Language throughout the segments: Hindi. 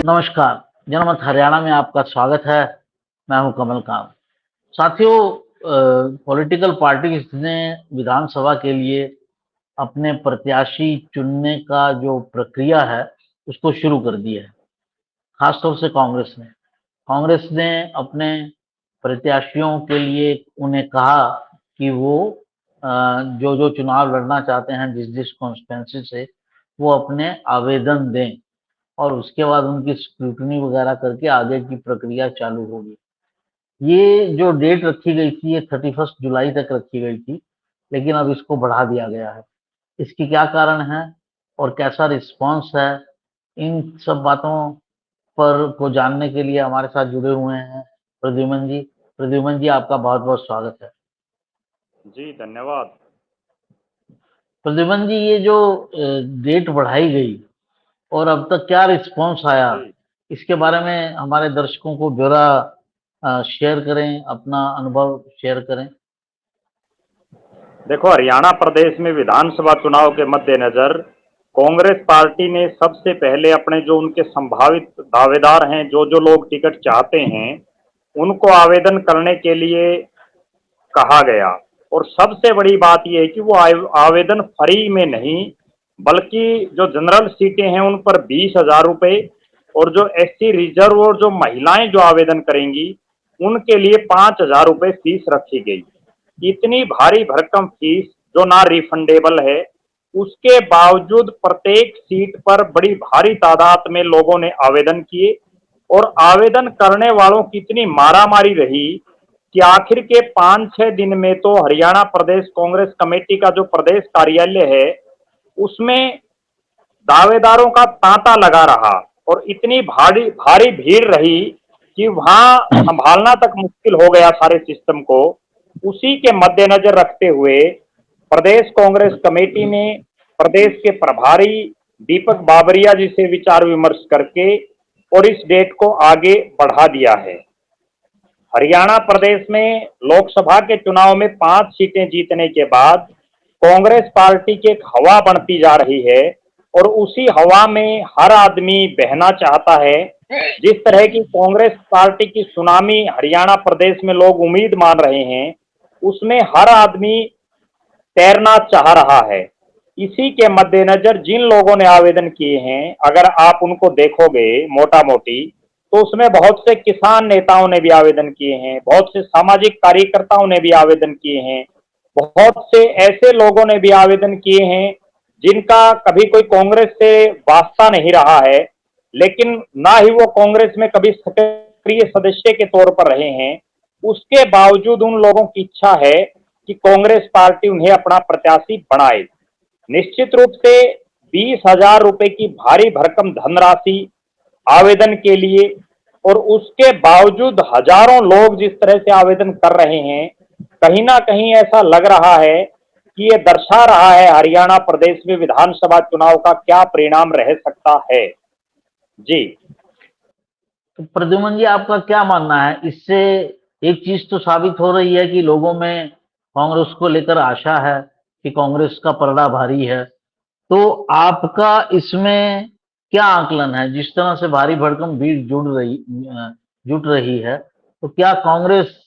नमस्कार, जनमत हरियाणा में आपका स्वागत है। मैं हूं कमल कांत। साथियों, पॉलिटिकल पार्टीज ने विधानसभा के लिए अपने प्रत्याशी चुनने का जो प्रक्रिया है, उसको शुरू कर दिया है। खासतौर से कांग्रेस ने अपने प्रत्याशियों के लिए उन्हें कहा कि वो जो चुनाव लड़ना चाहते हैं जिस कॉन्स्टिट्यूंसी से, वो अपने आवेदन दें और उसके बाद उनकी स्क्रूटनी वगैरह करके आगे की प्रक्रिया चालू होगी। ये जो डेट रखी गई थी, ये 31 जुलाई तक रखी गई थी, लेकिन अब इसको बढ़ा दिया गया है। इसकी क्या कारण है और कैसा रिस्पॉन्स है, इन सब बातों पर को जानने के लिए हमारे साथ जुड़े हुए हैं प्रद्युमन जी। प्रद्युमन जी, आपका बहुत बहुत स्वागत है। जी धन्यवाद। प्रद्युमन जी, ये जो डेट बढ़ाई गई और अब तक क्या रिस्पॉन्स आया, जी इसके बारे में हमारे दर्शकों को ब्यौरा शेयर करें, अपना अनुभव शेयर करें। देखो, हरियाणा प्रदेश में विधानसभा चुनाव के मद्देनजर कांग्रेस पार्टी ने सबसे पहले अपने जो उनके संभावित दावेदार हैं, जो लोग टिकट चाहते हैं, उनको आवेदन करने के लिए कहा गया। और सबसे बड़ी बात यह है कि वो आवेदन फ्री में नहीं, बल्कि जो जनरल सीटें हैं उन पर 20,000 रुपये, और जो एससी रिजर्व और जो महिलाएं जो आवेदन करेंगी उनके लिए 5,000 रुपये फीस रखी गई। इतनी भारी भरकम फीस जो ना रिफंडेबल है, उसके बावजूद प्रत्येक सीट पर बड़ी भारी तादाद में लोगों ने आवेदन किए। और आवेदन करने वालों की इतनी मारामारी रही कि आखिर के 5-6 दिन में तो हरियाणा प्रदेश कांग्रेस कमेटी का जो प्रदेश कार्यालय है, उसमें दावेदारों का तांता लगा रहा। और इतनी भारी भारी भीड़ रही कि वहां संभालना तक मुश्किल हो गया सारे सिस्टम को। उसी के मद्देनजर रखते हुए प्रदेश कांग्रेस कमेटी ने प्रदेश के प्रभारी दीपक बाबरिया जी से विचार विमर्श करके और इस डेट को आगे बढ़ा दिया है। हरियाणा प्रदेश में लोकसभा के चुनाव में 5 सीटें जीतने के बाद कांग्रेस पार्टी की एक हवा बनती जा रही है, और उसी हवा में हर आदमी बहना चाहता है। जिस तरह की कांग्रेस पार्टी की सुनामी हरियाणा प्रदेश में लोग उम्मीद मान रहे हैं, उसमें हर आदमी तैरना चाह रहा है। इसी के मद्देनजर जिन लोगों ने आवेदन किए हैं, अगर आप उनको देखोगे मोटा मोटी, तो उसमें बहुत से किसान नेताओं ने भी आवेदन किए हैं, बहुत से सामाजिक कार्यकर्ताओं ने भी आवेदन किए हैं, बहुत से ऐसे लोगों ने भी आवेदन किए हैं जिनका कभी कोई कांग्रेस से वास्ता नहीं रहा है, लेकिन ना ही वो कांग्रेस में कभी सक्रिय सदस्य के तौर पर रहे हैं। उसके बावजूद उन लोगों की इच्छा है कि कांग्रेस पार्टी उन्हें अपना प्रत्याशी बनाए। निश्चित रूप से 20,000 रुपए की भारी भरकम धनराशि आवेदन के लिए, और उसके बावजूद हजारों लोग जिस तरह से आवेदन कर रहे हैं, कहीं ना कहीं ऐसा लग रहा है कि ये दर्शा रहा है हरियाणा प्रदेश में विधानसभा चुनाव का क्या परिणाम रह सकता है। जी तो प्रद्युमन जी, आपका क्या मानना है इससे? एक चीज तो साबित हो रही है कि लोगों में कांग्रेस को लेकर आशा है कि कांग्रेस का पलड़ा भारी है। तो आपका इसमें क्या आकलन है? जिस तरह से भारी भरकम भीड़ जुट रही है, तो क्या कांग्रेस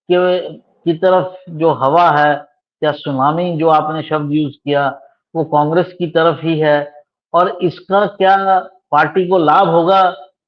के की तरफ जो हवा है, या सुनामी जो आपने शब्द यूज किया, वो कांग्रेस की तरफ ही है? और इसका क्या पार्टी को लाभ होगा,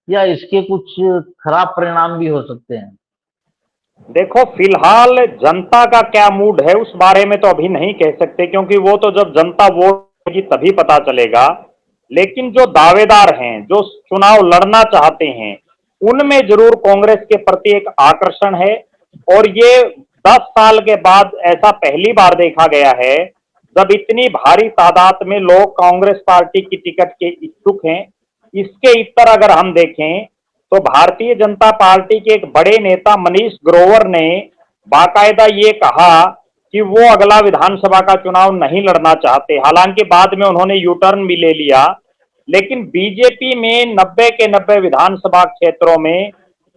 या इसके कुछ खराब परिणाम भी हो सकते हैं? देखो, फिलहाल जनता का क्या मूड है उस बारे में तो अभी नहीं कह सकते, क्योंकि वो तो जब जनता वोट देगी तभी पता चलेगा। लेकिन जो दावेदार हैं, जो चुनाव लड़ना चाहते हैं, उनमें जरूर कांग्रेस के प्रति एक आकर्षण है। और ये 10 साल के बाद ऐसा पहली बार देखा गया है जब इतनी भारी तादाद में लोग कांग्रेस पार्टी की टिकट के इच्छुक हैं। इसके इतर अगर हम देखें, तो भारतीय जनता पार्टी के एक बड़े नेता मनीष ग्रोवर ने बाकायदा ये कहा कि वो अगला विधानसभा का चुनाव नहीं लड़ना चाहते। हालांकि बाद में उन्होंने यू टर्न भी ले लिया, लेकिन बीजेपी में 90 के 90 विधानसभा क्षेत्रों में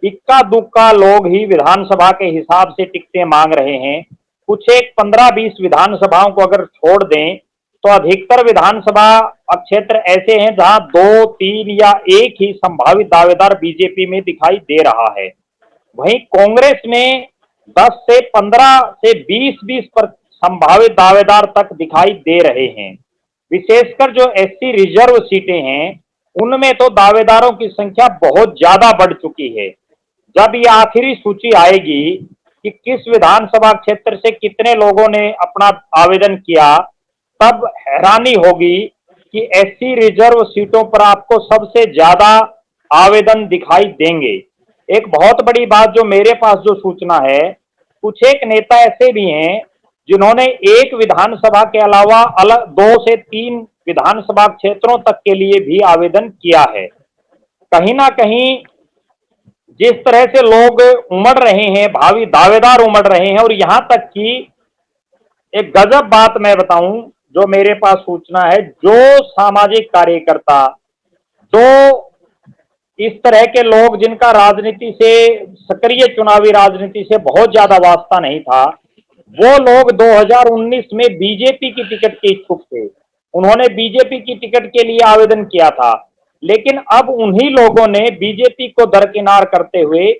इक्का दुक्का लोग ही विधानसभा के हिसाब से टिकटें मांग रहे हैं। कुछ एक 15-20 विधानसभाओं को अगर छोड़ दें, तो अधिकतर विधानसभा क्षेत्र ऐसे हैं जहां 2, 3 या एक ही संभावित दावेदार बीजेपी में दिखाई दे रहा है। वहीं कांग्रेस में 10 से 15 से 20 पर संभावित दावेदार तक दिखाई दे रहे हैं। विशेषकर जो एससी रिजर्व सीटें हैं उनमें तो दावेदारों की संख्या बहुत ज्यादा बढ़ चुकी है। जब ये आखिरी सूची आएगी कि किस विधानसभा क्षेत्र से कितने लोगों ने अपना आवेदन किया, तब हैरानी होगी कि एससी रिजर्व सीटों पर आपको सबसे ज्यादा आवेदन दिखाई देंगे। एक बहुत बड़ी बात जो मेरे पास जो सूचना है, कुछ एक नेता ऐसे भी हैं जिन्होंने एक विधानसभा के अलावा अलग 2 से 3 विधानसभा क्षेत्रों तक के लिए भी आवेदन किया है। कहीं ना कहीं जिस तरह से लोग उमड़ रहे हैं, भावी दावेदार उमड़ रहे हैं, और यहां तक कि एक गजब बात मैं बताऊं जो मेरे पास सूचना है, जो सामाजिक कार्यकर्ता, जो इस तरह के लोग जिनका राजनीति से, सक्रिय चुनावी राजनीति से बहुत ज्यादा वास्ता नहीं था, वो लोग 2019 में बीजेपी की टिकट के इच्छुक थे। उन्होंने बीजेपी की टिकट के लिए आवेदन किया था, लेकिन अब उन्हीं लोगों ने बीजेपी को दरकिनार करते हुए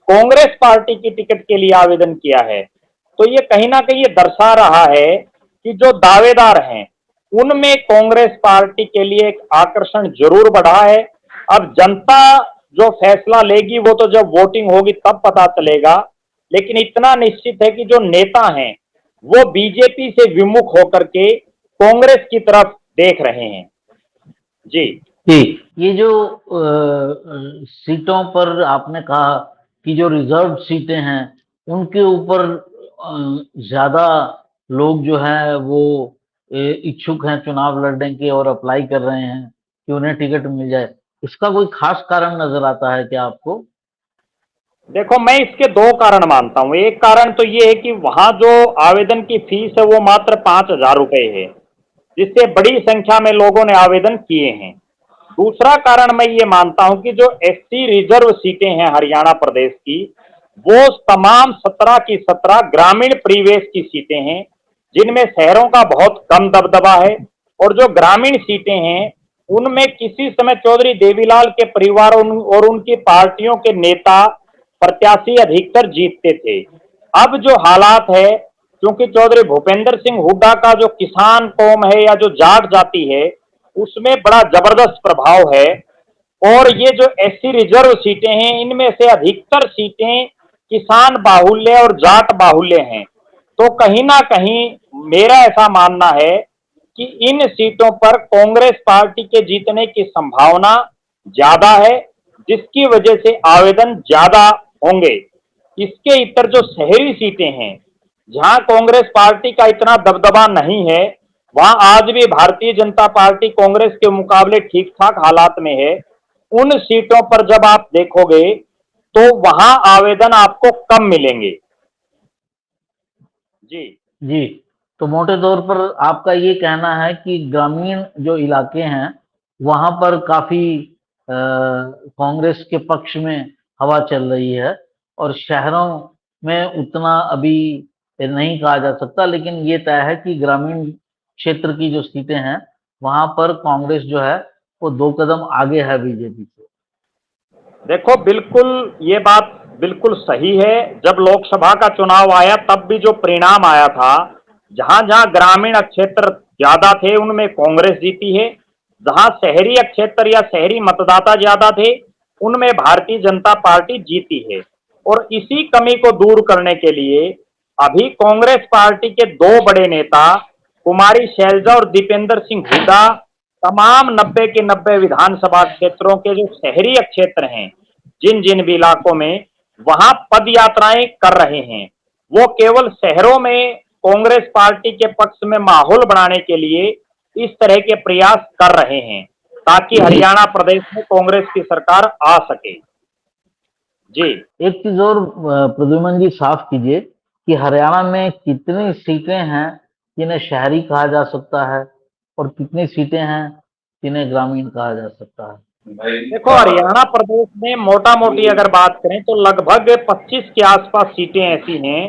कांग्रेस पार्टी की टिकट के लिए आवेदन किया है। तो ये कहीं ना कहीं ये दर्शा रहा है कि जो दावेदार हैं उनमें कांग्रेस पार्टी के लिए एक आकर्षण जरूर बढ़ा है। अब जनता जो फैसला लेगी वो तो जब वोटिंग होगी तब पता चलेगा, लेकिन इतना निश्चित है कि जो नेता हैं वो बीजेपी से विमुख होकर के कांग्रेस की तरफ देख रहे हैं। जी जी, ये जो सीटों पर आपने कहा कि जो रिजर्व सीटें हैं उनके ऊपर ज्यादा लोग जो है वो इच्छुक हैं चुनाव लड़ने के और अप्लाई कर रहे हैं कि उन्हें टिकट मिल जाए। इसका कोई खास कारण नजर आता है क्या आपको? देखो, मैं इसके 2 कारण मानता हूँ। एक कारण तो ये है कि वहां जो आवेदन की फीस है वो मात्र 5,000 रुपए है, जिससे बड़ी संख्या में लोगों ने आवेदन किए हैं। दूसरा कारण मैं ये मानता हूं कि जो एससी रिजर्व सीटें हैं हरियाणा प्रदेश की, वो तमाम 17 की 17 ग्रामीण परिवेश की सीटें हैं, जिनमें शहरों का बहुत कम दबदबा है। और जो ग्रामीण सीटें हैं उनमें किसी समय चौधरी देवीलाल के परिवार और उनकी पार्टियों के नेता प्रत्याशी अधिकतर जीतते थे। अब जो हालात है, क्योंकि चौधरी भूपेंद्र सिंह हुड्डा का जो किसान कौम है या जो जाट जाति है उसमें बड़ा जबरदस्त प्रभाव है, और ये जो एससी रिजर्व सीटें हैं इनमें से अधिकतर सीटें किसान बाहुल्य और जाट बाहुल्य हैं। तो कहीं ना कहीं मेरा ऐसा मानना है कि इन सीटों पर कांग्रेस पार्टी के जीतने की संभावना ज्यादा है, जिसकी वजह से आवेदन ज्यादा होंगे। इसके इतर जो शहरी सीटें हैं जहां कांग्रेस पार्टी का इतना दबदबा नहीं है, वहां आज भी भारतीय जनता पार्टी कांग्रेस के मुकाबले ठीक ठाक हालात में है। उन सीटों पर जब आप देखोगे तो वहां आवेदन आपको कम मिलेंगे। जी जी, तो मोटे तौर पर आपका ये कहना है कि ग्रामीण जो इलाके हैं वहां पर काफी कांग्रेस के पक्ष में हवा चल रही है, और शहरों में उतना अभी नहीं कहा जा सकता, लेकिन ये तय है कि ग्रामीण क्षेत्र की जो सीटें हैं वहां पर कांग्रेस जो है वो 2 कदम आगे है बीजेपी से। देखो, बिल्कुल ये बात बिल्कुल सही है। जब लोकसभा का चुनाव आया तब भी जो परिणाम आया था, जहां जहां ग्रामीण क्षेत्र ज्यादा थे उनमें कांग्रेस जीती है, जहां शहरी क्षेत्र या शहरी मतदाता ज्यादा थे उनमें भारतीय जनता पार्टी जीती है। और इसी कमी को दूर करने के लिए अभी कांग्रेस पार्टी के 2 बड़े नेता कुमारी शैलजा और दीपेंद्र सिंह हुड्डा तमाम 90 के 90 विधानसभा क्षेत्रों के जो शहरी क्षेत्र हैं, जिन जिन भी इलाकों में, वहां पद यात्राएं कर रहे हैं। वो केवल शहरों में कांग्रेस पार्टी के पक्ष में माहौल बनाने के लिए इस तरह के प्रयास कर रहे हैं ताकि हरियाणा प्रदेश में कांग्रेस की सरकार आ सके। जी एक चीज और प्रद्युमन जी साफ कीजिए कि हरियाणा में कितनी सीटें हैं जिन्हें शहरी कहा जा सकता है और कितनी सीटें हैं जिन्हें ग्रामीण कहा जा सकता है? देखो, हरियाणा प्रदेश में मोटा मोटी अगर बात करें तो लगभग 25 के आसपास सीटें ऐसी हैं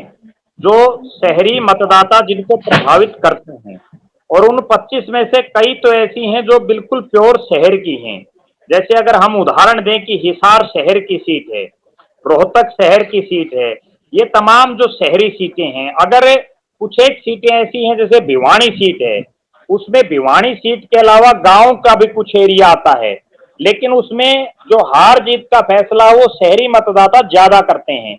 जो शहरी मतदाता जिनको प्रभावित करते हैं। और उन 25 में से कई तो ऐसी हैं जो बिल्कुल प्योर शहर की हैं। जैसे अगर हम उदाहरण दें कि हिसार शहर की सीट है, रोहतक शहर की सीट है, ये तमाम जो शहरी सीटें हैं। अगर कुछ एक सीटें ऐसी हैं जैसे भिवानी सीट है, उसमें भिवानी सीट के अलावा गांव का भी कुछ एरिया आता है, लेकिन उसमें जो हार जीत का फैसला वो शहरी मतदाता ज्यादा करते हैं।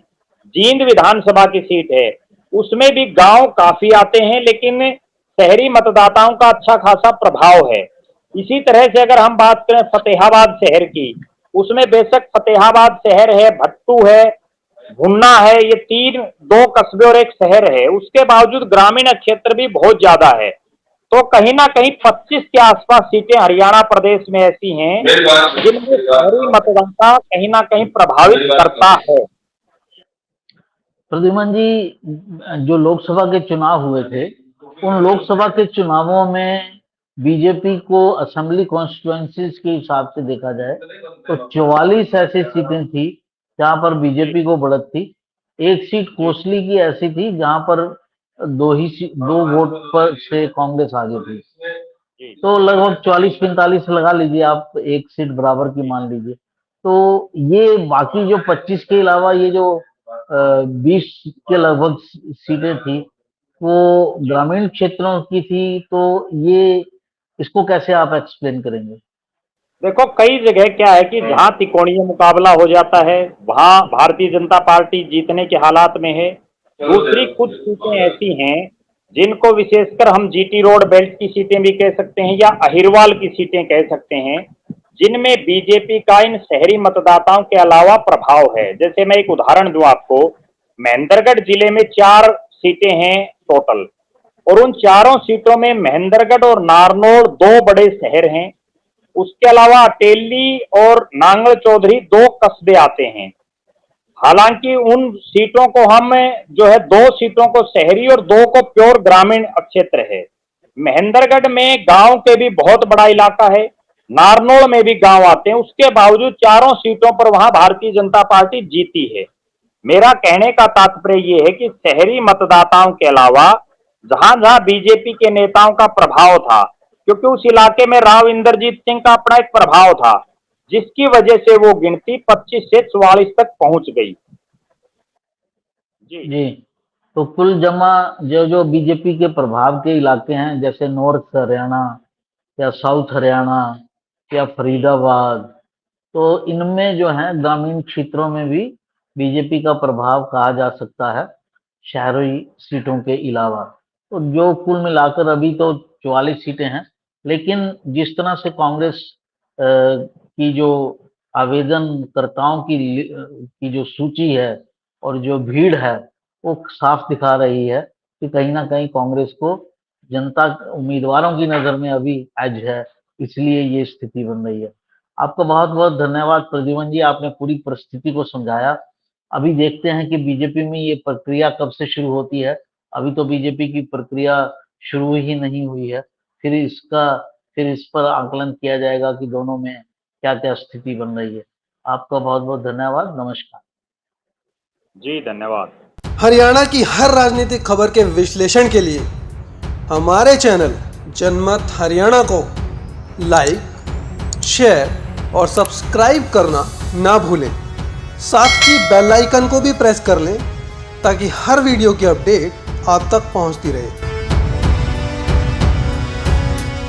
जींद विधानसभा की सीट है, उसमें भी गांव काफी आते हैं, लेकिन शहरी मतदाताओं का अच्छा खासा प्रभाव है। इसी तरह से अगर हम बात करें फतेहाबाद शहर की, उसमें बेशक फतेहाबाद शहर है, भट्टू है, भुन्ना है, ये तीन, दो कस्बे और एक शहर है, उसके बावजूद ग्रामीण क्षेत्र भी बहुत ज्यादा है। तो कहीं ना कहीं 25 के आसपास सीटें हरियाणा प्रदेश में ऐसी हैं जिनमें शहरी मतदाता कहीं ना कहीं प्रभावित करता है। प्रद्युमन जी, जो लोकसभा के चुनाव हुए थे, उन लोकसभा के चुनावों में बीजेपी को असेंबली कॉन्स्टिट्यूएंसीज के हिसाब से देखा जाए तो 44 ऐसी सीटें थी जहां पर बीजेपी को बढ़त थी। एक सीट कोसली की ऐसी थी जहां पर दो वोट पर से कांग्रेस आगे थी। तो लगभग 44-45 लगा लीजिए आप, एक सीट बराबर की मान लीजिए। तो ये बाकी जो 25 के अलावा ये जो 20 के लगभग सीटें थी वो ग्रामीण क्षेत्रों की थी। तो ये इसको कैसे आप एक्सप्लेन करेंगे? देखो, कई जगह क्या है कि जहां त्रिकोणीय मुकाबला हो जाता है वहां भारतीय जनता पार्टी जीतने के हालात में है। दूसरी कुछ सीटें ऐसी हैं जिनको विशेषकर हम जीटी रोड बेल्ट की सीटें भी कह सकते हैं या अहिरवाल की सीटें कह सकते हैं, जिनमें बीजेपी का इन शहरी मतदाताओं के अलावा प्रभाव है। जैसे मैं एक उदाहरण दूं आपको, महेंद्रगढ़ जिले में 4 सीटें हैं टोटल, और उन चारों सीटों में महेंद्रगढ़ और नारनौल 2 बड़े शहर हैं। उसके अलावा अटेली और नांगल चौधरी 2 कस्बे आते हैं। हालांकि उन सीटों को हम जो है 2 सीटों को शहरी और 2 को प्योर ग्रामीण क्षेत्र है। महेंद्रगढ़ में गांव के भी बहुत बड़ा इलाका है, नारनौल में भी गांव आते हैं, उसके बावजूद चारों सीटों पर वहां भारतीय जनता पार्टी जीती है। मेरा कहने का तात्पर्य यह है कि शहरी मतदाताओं के अलावा जहां जहां बीजेपी के नेताओं का प्रभाव था, क्योंकि उस इलाके में राव इंद्रजीत सिंह का अपना एक प्रभाव था, जिसकी वजह से वो गिनती 25 से 44 तक पहुंच गई। जी, तो कुल जमा जो बीजेपी के प्रभाव के इलाके हैं, जैसे नॉर्थ हरियाणा या साउथ हरियाणा या फरीदाबाद, तो इनमें जो है ग्रामीण क्षेत्रों में भी बीजेपी का प्रभाव कहा जा सकता है, शहरी सीटों के अलावा। तो जो कुल मिलाकर अभी तो 44 सीटें हैं, लेकिन जिस तरह से कांग्रेस की जो आवेदनकर्ताओं की जो सूची है और जो भीड़ है, वो साफ दिखा रही है कि कहीं ना कहीं कांग्रेस को जनता उम्मीदवारों की नजर में अभी एज है, इसलिए ये स्थिति बन रही है। आपका बहुत बहुत धन्यवाद प्रद्युमन जी, आपने पूरी परिस्थिति को समझाया। अभी देखते हैं कि बीजेपी में ये प्रक्रिया कब से शुरू होती है। अभी तो बीजेपी की प्रक्रिया शुरू ही नहीं हुई है, फिर इस पर आकलन किया जाएगा कि दोनों में क्या क्या स्थिति बन रही है। आपका बहुत बहुत धन्यवाद, नमस्कार। जी धन्यवाद। हरियाणा की हर राजनीतिक खबर के विश्लेषण के लिए हमारे चैनल जनमत हरियाणा को लाइक, शेयर और सब्सक्राइब करना ना भूलें। साथ ही बेल आइकन को भी प्रेस कर लें ताकि हर वीडियो की अपडेट आप तक पहुंचती रहे।